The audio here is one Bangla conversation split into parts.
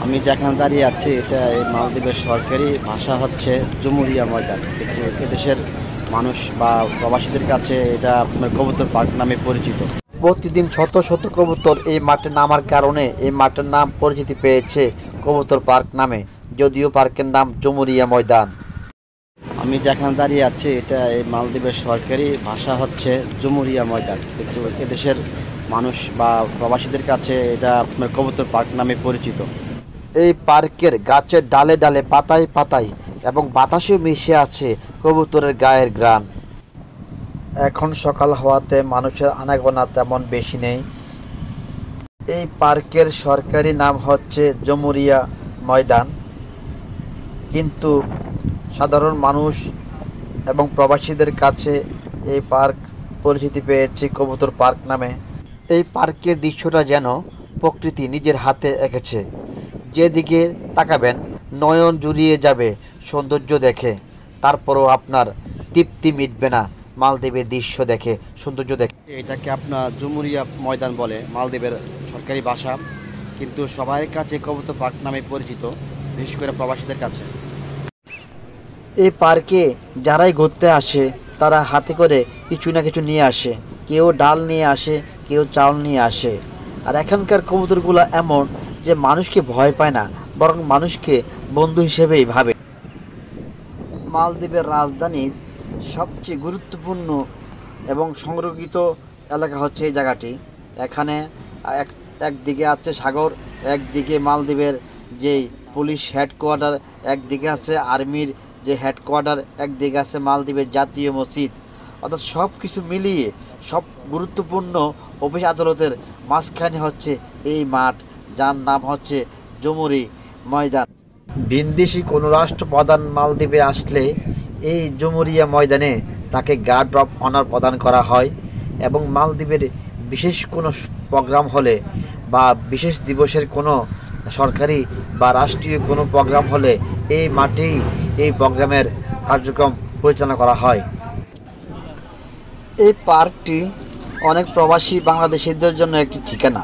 আমি যেখানে দাঁড়িয়ে আছি এটা এই মালদ্বীপের সরকারি ভাষা হচ্ছে জুমুরিয়া ময়দান, কিন্তু এদেশের মানুষ বা প্রবাসীদের কাছে এটা আপনার কবুতর পার্ক নামে পরিচিত। প্রতিদিন শত শত কবুতর এই মাঠে নামার কারণে এই মাঠের নাম পরিচিতি পেয়েছে কবুতর পার্ক নামে, যদিও পার্কের নাম জুমুরিয়া ময়দান। আমি যেখানে দাঁড়িয়ে আছি এটা এই মালদ্বীপের সরকারি ভাষা হচ্ছে জুমুরিয়া ময়দান, কিন্তু এদেশের মানুষ বা প্রবাসীদের কাছে এটা আপনার কবুতর পার্ক নামে পরিচিত। এই পার্কের গাছের ডালে ডালে পাতায় পাতায় এবং বাতাসেও মিশে আছে কবুতরের গায়ের ঘ্রাণ। এখন সকাল হওয়াতে মানুষের আনাগোনা তেমন বেশি নেই। এই পার্কের সরকারি নাম হচ্ছে জুমুরিয়া ময়দান, কিন্তু সাধারণ মানুষ এবং প্রবাসীদের কাছে এই পার্ক পরিচিতি পেয়েছে কবুতর পার্ক নামে। এই পার্কের দৃশ্যটা যেন প্রকৃতি নিজের হাতে এঁকেছে। যেদিকে তাকাবেন নয়ন জুড়িয়ে যাবে সৌন্দর্য দেখে, তারপরও আপনার তৃপ্তি মিটবে না মালদ্বীপের দৃশ্য দেখে, সৌন্দর্য দেখে। এটাকে আপনার জুমুরিয়া ময়দান বলে মালদ্বীপের সরকারি ভাষা, কিন্তু সবার কাছে কবুতর পার্ক নামে পরিচিত, বিশেষ করে প্রবাসীদের কাছে। এই পার্কে যারাই ঘুরতে আসে তারা হাতে করে কিছু না কিছু নিয়ে আসে, কেউ ডাল নিয়ে আসে, কেউ চাল নিয়ে আসে। আর এখানকার কবুতরগুলো এমন যে মানুষকে ভয় পায় না, বরং মানুষকে বন্ধু হিসেবেই ভাবে। মালদ্বীপের রাজধানীর সবচেয়ে গুরুত্বপূর্ণ এবং সংরক্ষিত এলাকা হচ্ছে এই জায়গাটি। এখানে একদিকে আছে সাগর, একদিকে মালদ্বীপের যেই পুলিশ হেডকোয়ার্টার, একদিকে আছে আর্মির যে হেডকোয়ার্টার, একদিকে আছে মালদ্বীপের জাতীয় মসজিদ। অর্থাৎ সব কিছু মিলিয়ে সব গুরুত্বপূর্ণ অফিস আদালতের মাঝখানে হচ্ছে এই মাঠ, যার নাম হচ্ছে জুমুরি ময়দান। ভিনদেশি কোনো রাষ্ট্রপ্রধান মালদ্বীপে আসলে এই জুমুরিয়া ময়দানে তাকে গার্ড অফ অনার প্রদান করা হয়, এবং মালদ্বীপের বিশেষ কোনো প্রোগ্রাম হলে বা বিশেষ দিবসের কোনো সরকারি বা রাষ্ট্রীয় কোনো প্রোগ্রাম হলে এই মাঠেই এই প্রোগ্রামের কার্যক্রম পরিচালনা করা হয়। এই পার্কটি অনেক প্রবাসী বাংলাদেশিদের জন্য একটি ঠিকানা।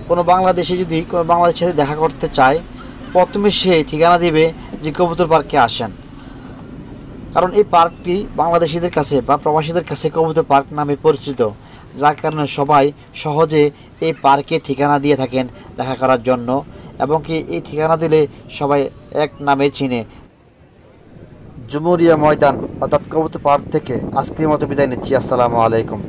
কোনো বাংলাদেশি যদি কোনো বাংলাদেশের সাথে দেখা করতে চায়, প্রথমে সে ঠিকানা দেবে যে কবুতর পার্কে আসেন। কারণ এই পার্কটি বাংলাদেশিদের কাছে বা প্রবাসীদের কাছে কবুতর পার্ক নামে পরিচিত, যার কারণে সবাই সহজে এই পার্কে ঠিকানা দিয়ে থাকেন দেখা করার জন্য, এবং কি এই ঠিকানা দিলে সবাই এক নামে চিনে। জুমুরিয়া ময়দান অর্থাৎ কবুতর পার্ক থেকে আজকের মতো বিদায় নিচ্ছি। আসসালামু আলাইকুম।